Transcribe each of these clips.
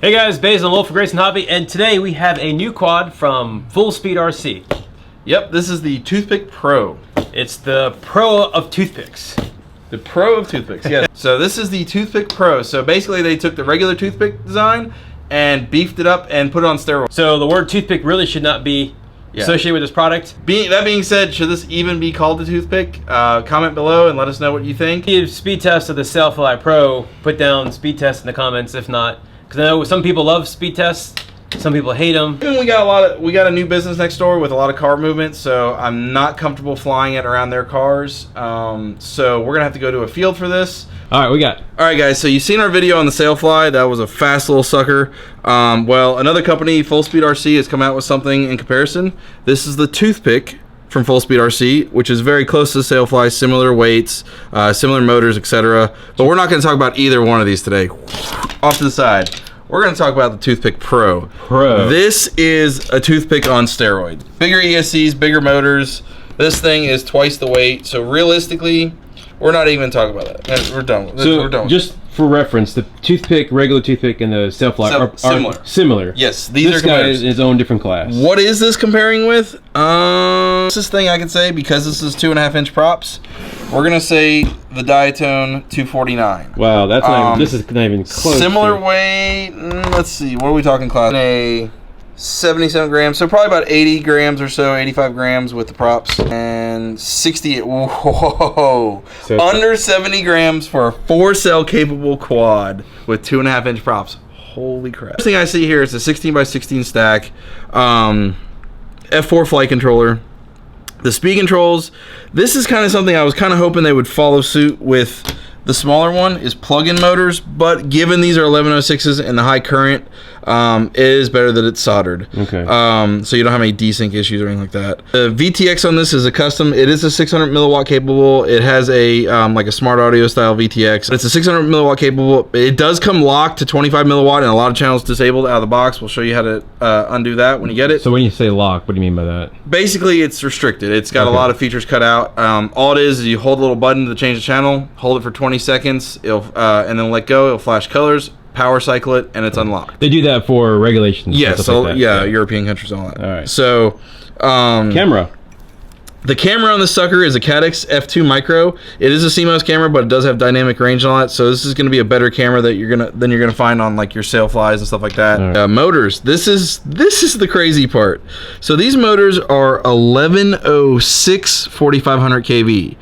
Hey guys, Basil and Wolf for Grayson Hobby, and today we have a new quad from FullSpeed RC. Yep, this is the ToothPick Pro. It's the Pro of toothpicks. The Pro of toothpicks, yes. So this is the ToothPick Pro. So basically they took the regular toothpick design and beefed it up and put it on steroids. So the word toothpick really should not be associated with this product. That being said, should this even be called the toothpick? Comment below and let us know what you think. If speed test of the Sailfly Pro, put down speed test in the comments if not. Because I know some people love speed tests, some people hate them. And we got a new business next door with a lot of car movement, so I'm not comfortable flying it around their cars. So we're gonna have to go to a field for this. All right, All right, guys. So you've seen our video on the Sailfly. That was a fast little sucker. Well, another company, FullSpeed RC, has come out with something in comparison. This is the ToothPick from FullSpeed RC, which is very close to the Sailfly, similar weights, similar motors, etc. But we're not going to talk about either one of these today. Off to the side, we're going to talk about the ToothPick Pro. This is a toothpick on steroids. Bigger ESCs, bigger motors. This thing is twice the weight. So realistically, we're not even talking about that. We're done. We're done. Just for reference, the toothpick, regular toothpick, and the Sailfly are similar. Yes, these this are guy is his own different class. What is this comparing with? This thing I can say, because this is 2.5-inch props, we're gonna say the Diatone 249. Wow, that's not even, this is not even close. Similar weight. Let's see, what are we talking class? A 77 grams, so probably about 80 grams or so, 85 grams with the props, and 60. Whoa! So under 70 grams for a 4-cell capable quad with 2.5-inch props. Holy crap! First thing I see here is a 16x16 stack, F4 flight controller. The speed controls. This is kind of something I was kind of hoping they would follow suit with. The smaller one is plug-in motors, but given these are 1106s and the high current, it is better that it's soldered. Okay. So you don't have any desync issues or anything like that. The VTX on this is a custom. It is a 600 milliwatt capable. It has a like a smart audio style VTX. It's a 600 milliwatt capable. It does come locked to 25 milliwatt and a lot of channels disabled out of the box. We'll show you how to undo that when you get it. So when you say lock, what do you mean by that? Basically, it's restricted. It's got a lot of features cut out. All it is you hold a little button to change the channel, hold it for 20 seconds, it'll and then let go. It'll flash colors, power cycle it, and it's unlocked. They do that for regulations. Yeah, so like that. yeah, European countries and all that. All right. So camera. The camera on this sucker is a Caddx F2 Micro. It is a CMOS camera, but it does have dynamic range and all that. So this is going to be a better camera that you're gonna find on like your Sailflies and stuff like that. Right. Motors. This is the crazy part. So these motors are 1106 4500 kV.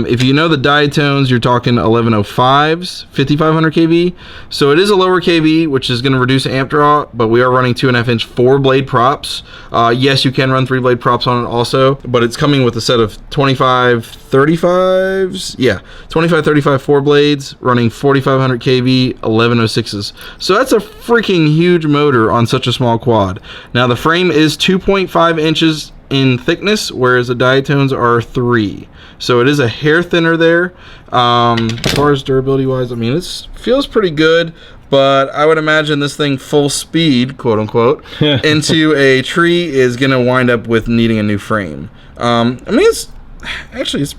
If you know the Diatones, you're talking 1105s 5500 kV. So it is a lower kV, which is going to reduce amp draw. But we are running 2.5-inch 4-blade props. Yes, you can run 3-blade props on it also, but it's coming with a set of 25 35s. Yeah, 25 35 4 blades running 4500 kV 1106s. So that's a freaking huge motor on such a small quad. Now the frame is 2.5 inches in thickness, whereas the Diatones are 3. So it is a hair thinner there. As far as durability wise, I mean, it feels pretty good. But I would imagine this thing full speed, quote unquote, into a tree is gonna wind up with needing a new frame. I mean, it's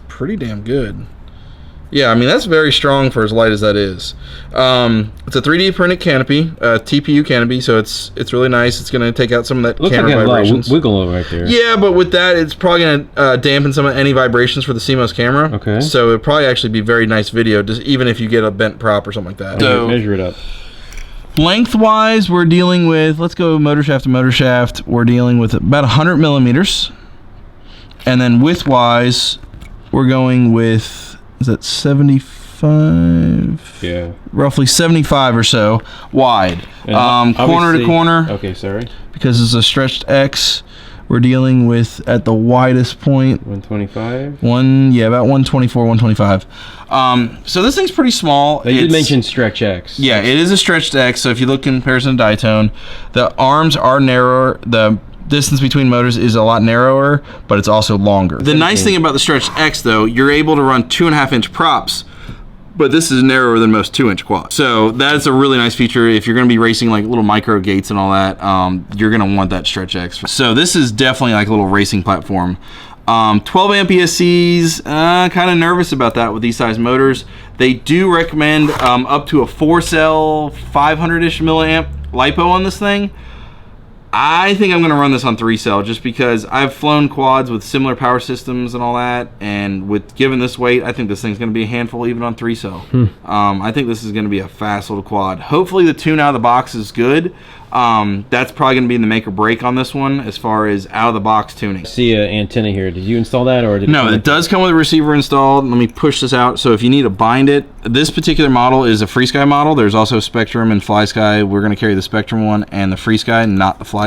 pretty damn good. Yeah, I mean, that's very strong for as light as that is. It's a 3D printed canopy, TPU canopy, so it's really nice. It's gonna take out some of that camera vibrations. Wiggle right there. Yeah, but with that, it's probably gonna dampen some of any vibrations for the CMOS camera. Okay. So it'll probably actually be very nice video, just even if you get a bent prop or something like that. So measure it up. Lengthwise, we're dealing with, let's go motor shaft to motor shaft, we're dealing with about 100 millimeters. And then widthwise, we're going with, is that 75? Yeah. Roughly 75 or so wide. Corner to corner. Okay, sorry. Because it's a stretched X, we're dealing with, at the widest point, 125? About 124, 125. So this thing's pretty small. You did mention stretch X. Yeah, it is a stretched X. So if you look in comparison to Diatone, the arms are narrower. The distance between motors is a lot narrower, but it's also longer. The nice thing about the stretched X, though, you're able to run 2.5-inch props, but this is narrower than most 2-inch quads. So that's a really nice feature. If you're going to be racing like little micro gates and all that, you're going to want that stretch X. So this is definitely like a little racing platform. 12 amp ESCs, kind of nervous about that with these size motors. They do recommend up to a 4-cell 500-ish milliamp LiPo on this thing. I think I'm going to run this on 3-cell just because I've flown quads with similar power systems and all that, and with given this weight, I think this thing's going to be a handful even on 3-cell. I think this is going to be a fast little quad. Hopefully the tune out of the box is good. That's probably going to be the make or break on this one as far as out of the box tuning. I see an antenna here. Did you install that, or did no? It does come with a receiver installed. Let me push this out. So if you need to bind it, this particular model is a FreeSky model. There's also Spectrum and FlySky. We're going to carry the Spectrum one and the FreeSky, not the FlySky.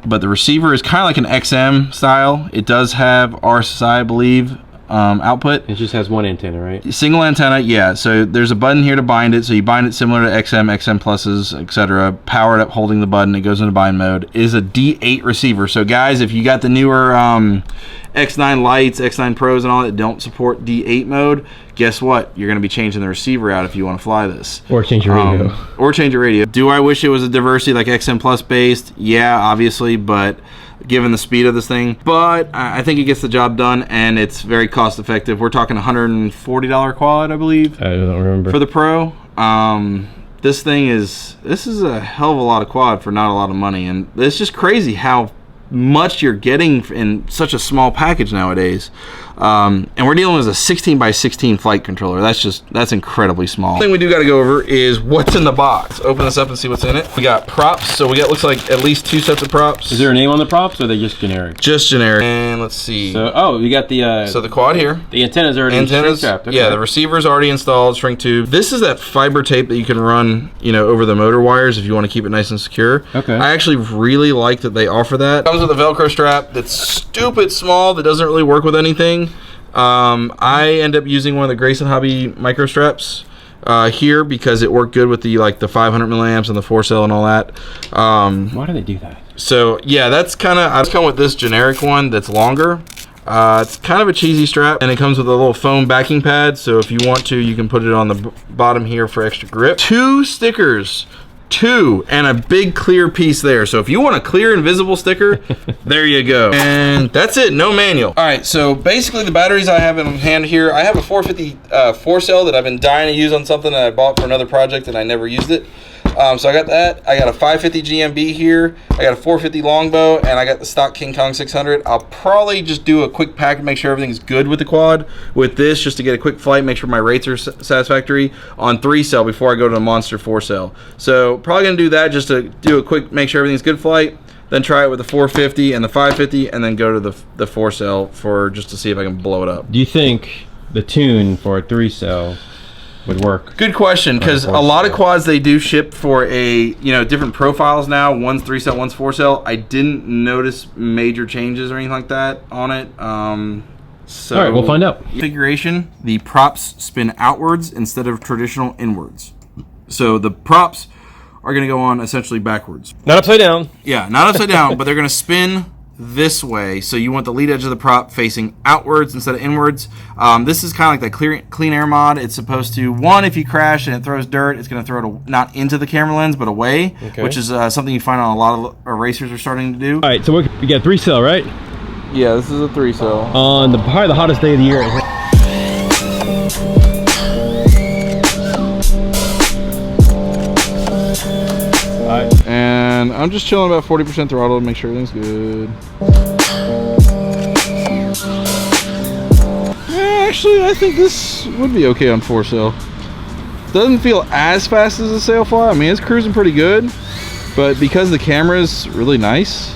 But the receiver is kind of like an XM style. It does have RSSI, I believe, output. It just has one antenna, right? Single antenna, yeah. So there's a button here to bind it. So you bind it similar to XM, XM pluses, etc. Powered up, holding the button, it goes into bind mode. It is a D8 receiver. So guys, if you got the newer X9 Lights, X9 Pros and all that don't support D8 mode, guess what? You're going to be changing the receiver out if you want to fly this. Or change your radio. Or change your radio. Do I wish it was a diversity like XM Plus based? Yeah, obviously, but given the speed of this thing, but I think it gets the job done, and it's very cost effective. We're talking $140 quad, I believe. I don't remember. For the Pro. This is a hell of a lot of quad for not a lot of money, and it's just crazy how much you're getting in such a small package nowadays. And we're dealing with a 16x16 flight controller. That's incredibly small. The thing we do got to go over is what's in the box. Open this up and see what's in it. We got props, so we got, looks like at least 2 sets of props. Is there a name on the props, or are they just generic? Just generic. And let's see. So, oh, you got the so the quad here. The antenna's already shrink trapped. Okay. Yeah, the receiver's already installed, shrink tube. This is that fiber tape that you can run, you know, over the motor wires if you want to keep it nice and secure. Okay. I actually really like that they offer that. It comes with a Velcro strap that's stupid small, that doesn't really work with anything. I end up using one of the Grayson hobby micro straps here because it worked good with the 500 milliamps and the 4-cell and all that. Why do they do that? So yeah, that's kind of, I've come with this generic one that's longer. It's kind of a cheesy strap, and it comes with a little foam backing pad, so if you want to, you can put it on the bottom here for extra grip. 2 stickers. 2 and a big clear piece there. So if you want a clear invisible sticker, there you go. And that's it, no manual. All right, so basically the batteries I have in hand here, I have a 450 4-cell that I've been dying to use on something that I bought for another project and I never used it. So I got that. I got a 550 GMB here. I got a 450 longbow, and I got the stock King Kong 600. I'll probably just do a quick pack and make sure everything's good with the quad with this, just to get a quick flight, make sure my rates are satisfactory on 3-cell before I go to the monster 4-cell. So probably gonna do that just to do a quick, make sure everything's good flight, then try it with the 450 and the 550, and then go to the 4-cell for just to see if I can blow it up. Do you think the tune for a 3-cell would work? Good question, because a lot of quads they do ship for different profiles now. One's 3-cell, one's 4-cell. I didn't notice major changes or anything like that on it. So all right, we'll find out. Configuration: the props spin outwards instead of traditional inwards. So the props are going to go on essentially backwards. Not upside down. Yeah, not upside down, but they're going to spin this way. So you want the lead edge of the prop facing outwards instead of inwards. This is kind of like the clean air mod. It's supposed to, if you crash and it throws dirt, it's going to throw it not into the camera lens but away, which is something you find on a lot of racers are starting to do. All right, so we got 3-cell, right? Yeah, this is a 3-cell. On probably the hottest day of the year. And I'm just chilling about 40% throttle to make sure everything's good. Yeah, actually, I think this would be okay on 4-cell. Doesn't feel as fast as a sailfly. I mean, it's cruising pretty good, but because the camera is really nice.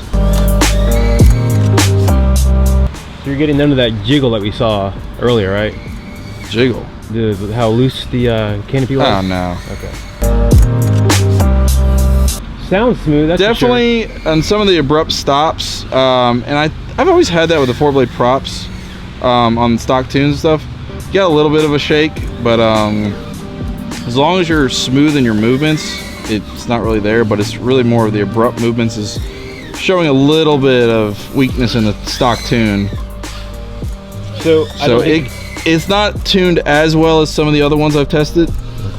So you're getting under that jiggle that we saw earlier, right? Jiggle? How loose the canopy was? Oh, no. Okay. Sounds smooth, that's definitely for sure. On some of the abrupt stops, and I've always had that with the 4-blade props on stock tunes and stuff. You got a little bit of a shake, but as long as you're smooth in your movements, it's not really there, but it's really more of the abrupt movements is showing a little bit of weakness in the stock tune. So it's not tuned as well as some of the other ones I've tested.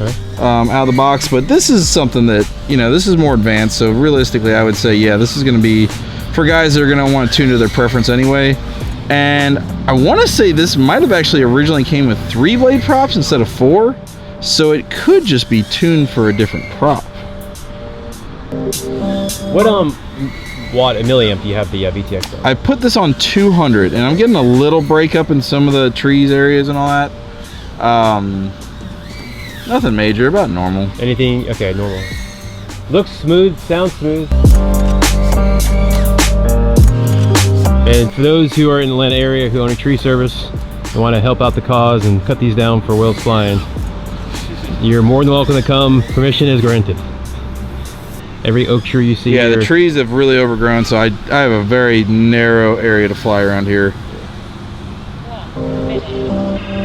Okay. Out of the box, but this is something that, this is more advanced, so realistically I would say, yeah, this is going to be for guys that are going to want to tune to their preference anyway. And I want to say this might have actually originally came with 3-blade props instead of 4, So it could just be tuned for a different prop. What watt milliamp do you have the VTX on? I put this on 200, and I'm getting a little breakup in some of the trees areas and all that. Nothing major, about normal. Anything? Okay, normal. Looks smooth, sounds smooth. And for those who are in the Atlanta area who own a tree service and want to help out the cause and cut these down for Will's Flying, you're more than welcome to come. Permission is granted. Every oak tree you see Yeah, here, the trees have really overgrown, so I have a very narrow area to fly around here.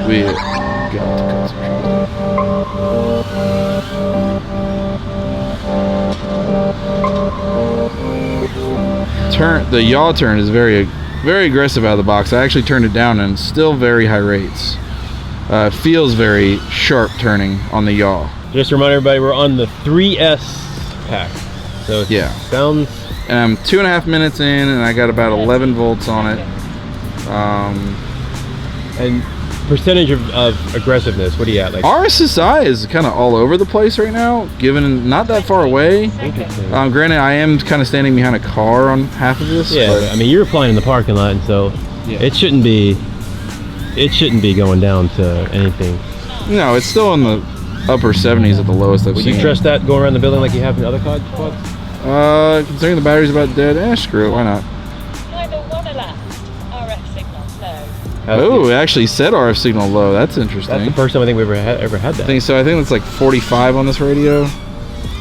We got to cut some trees. The yaw turn is very aggressive out of the box. I actually turned it down and it's still very high rates. It feels very sharp turning on the yaw. just to remind everybody, we're on the 3S pack. So yeah, sounds. And I'm 2.5 minutes in, and I got about 11 volts on it. And percentage of aggressiveness, what do you at? Like RSSI is kind of all over the place right now, given not that far away. Granted, I am kind of standing behind a car on half of this. Yeah, but I mean, you're flying in the parking lot, and so yeah, it shouldn't be going down to anything. No, it's still in the upper 70s at the lowest I've seen. Would you trust that going around the building like you have in other quads? Considering the battery's about dead, screw it, why not? Oh, it actually said RF signal low. That's interesting. That's the first time I think we ever had that. I think so. I think it's like 45 on this radio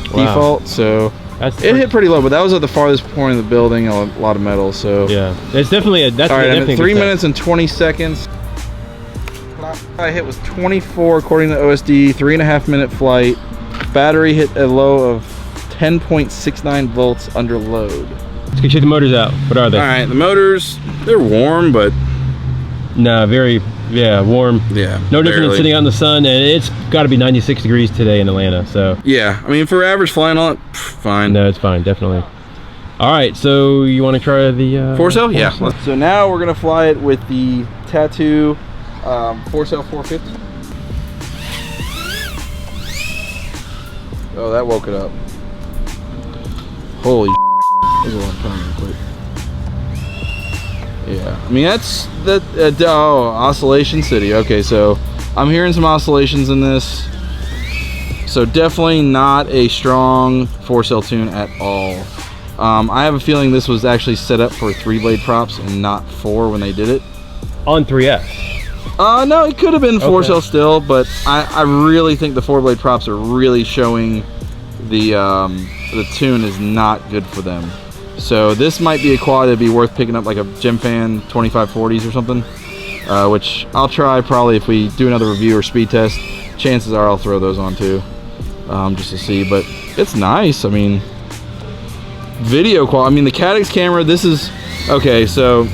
default. So it hit pretty low, but that was at the farthest point of the building. A lot of metal. So yeah, it's definitely a. That's all right. Definitely I'm at 3 minutes and 20 seconds. I hit was 24 according to OSD. 3.5 minute flight. Battery hit a low of 10.69 volts under load. Let's go check the motors out. What are they? All right, the motors, they're warm, but. No, warm. Yeah. No different than sitting out in the sun, and it's got to be 96 degrees today in Atlanta, so. Yeah, I mean, for average flying on it, fine. No, it's fine, definitely. All right, so you want to try the... 4-cell? Yeah. So now we're going to fly it with the Tattoo 4-cell 450. Oh, that woke it up. Holy that was a long time real quick. Yeah, I mean that's oscillation city. Okay, so I'm hearing some oscillations in this, so definitely not a strong 4-cell tune at all. I have a feeling this was actually set up for 3-blade props and not 4 when they did it on 3S. No, it could have been 4-cell still, but I really think the 4-blade props are really showing the tune is not good for them. So this might be a quad that'd be worth picking up, like a Gemfan 2540s or something, which I'll try probably if we do another review or speed test. Chances are I'll throw those on too, just to see. But it's nice. I mean, video quality. I mean, the Caddx camera. This is okay. So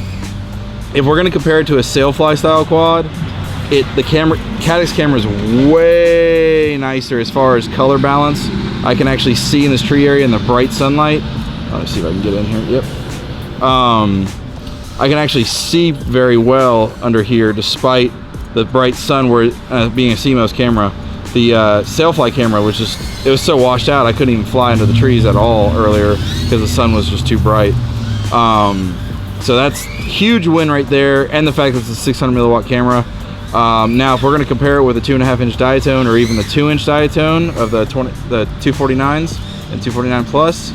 if we're gonna compare it to a sailfly style quad, the Caddx camera is way nicer as far as color balance. I can actually see in this tree area in the bright sunlight. Let's see if I can get in here. Yep. I can actually see very well under here despite the bright sun, where being a CMOS camera. The Sailfly camera was it was so washed out I couldn't even fly into the trees at all earlier because the sun was just too bright. So that's huge win right there, and the fact that it's a 600 milliwatt camera. Now if we're going to compare it with a 2.5-inch diatone or even the 2-inch diatone of the 249s and 249 plus,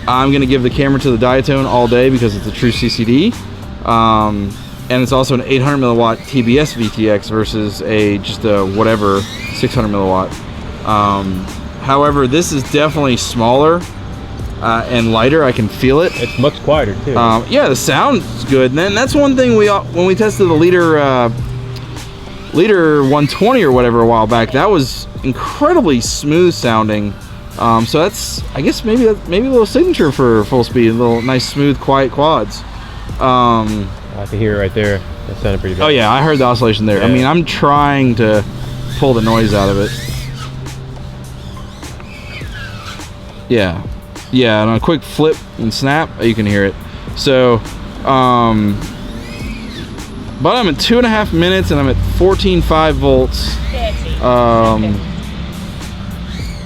I'm going to give the camera to the diatone all day because it's a true CCD, and it's also an 800 milliwatt TBS VTX versus just a whatever 600 milliwatt. However, this is definitely smaller and lighter. I can feel it. It's much quieter too. Yeah, the sound's good. And then that's one thing when we tested the Leader 120 or whatever a while back, that was incredibly smooth sounding. So that's, I guess maybe a little signature for FullSpeed, a little nice smooth quiet quads. I can hear it right there. That sounded pretty good. Oh yeah, I heard the oscillation there. Yeah. I mean, I'm trying to pull the noise out of it. Yeah, and on a quick flip and snap, you can hear it. So, but I'm at 2.5 minutes and I'm at 14.5 volts.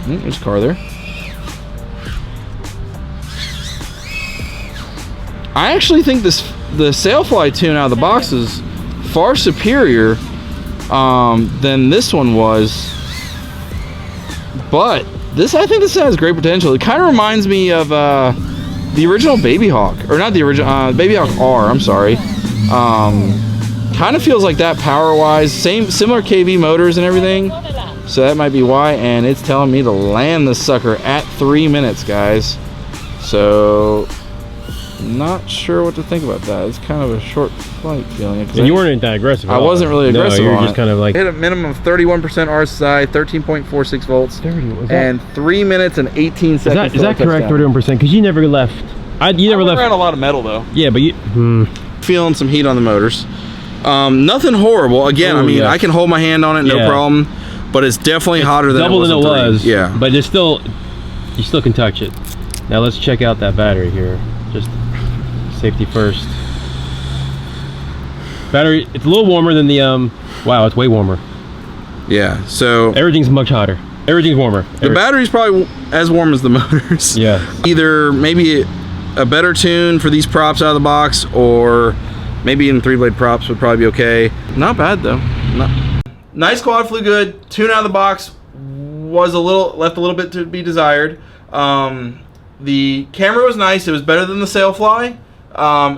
There's a car there. I actually think the Sailfly tune out of the box is far superior than this one was. But I think this has great potential. It kind of reminds me of the original Baby Hawk, or not the original Baby Hawk R. I'm sorry. Kind of feels like that power-wise. Similar KV motors and everything. So that might be why. And it's telling me to land the sucker at 3 minutes, guys. So not sure what to think about that. It's kind of a short flight feeling. And you weren't that aggressive. I wasn't really aggressive. No, you were just kind of like hit a minimum of 31% RSI, 13.46 volts, 30, and 3 minutes and 18 seconds. Is that correct? 31%? Because you never left. You never left around a lot of metal though. Yeah, but you feeling some heat on the motors. Nothing horrible. Again, I mean, I can hold my hand on it, no problem. But it's definitely hotter than double it than it was. Yeah, but it's still, you still can touch it. Now let's check out that battery here. Just safety first. Battery, it's a little warmer than the wow, it's way warmer. Yeah, so everything's much hotter. Everything's warmer. The battery's probably as warm as the motors. Yeah. Either maybe a better tune for these props out of the box, or maybe even 3-blade props would probably be okay. Not bad though. Nice quad, flew good. Tune out of the box was left a little bit to be desired. The camera was nice. It was better than the Sailfly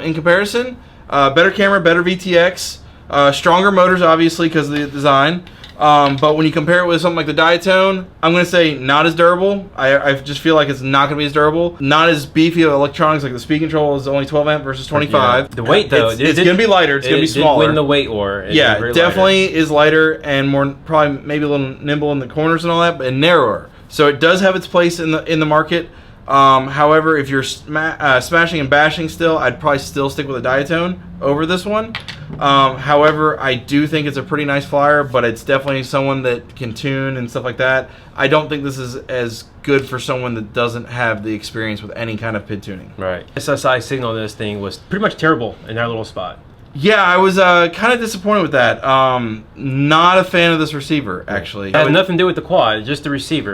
in comparison. Better camera, better VTX, stronger motors obviously because of the design. But when you compare it with something like the Diatone, I'm going to say not as durable. I just feel like it's not going to be as durable. Not as beefy of electronics, like the speed control is only 12 amp versus 25. Yeah. The weight though, it's going to be lighter. It's going to be smaller. It win the weight war. Yeah, it definitely is lighter and more, probably maybe a little nimble in the corners and all that, but narrower. So it does have its place in the market. However, if you're smashing and bashing still, I'd probably still stick with a Diatone over this one. However, I do think it's a pretty nice flyer, but it's definitely someone that can tune and stuff like that. I don't think this is as good for someone that doesn't have the experience with any kind of PID tuning. Right. SSI signal on this thing was pretty much terrible in that little spot. Yeah, I was kind of disappointed with that. Not a fan of this receiver, actually. It had nothing to do with the quad, just the receiver.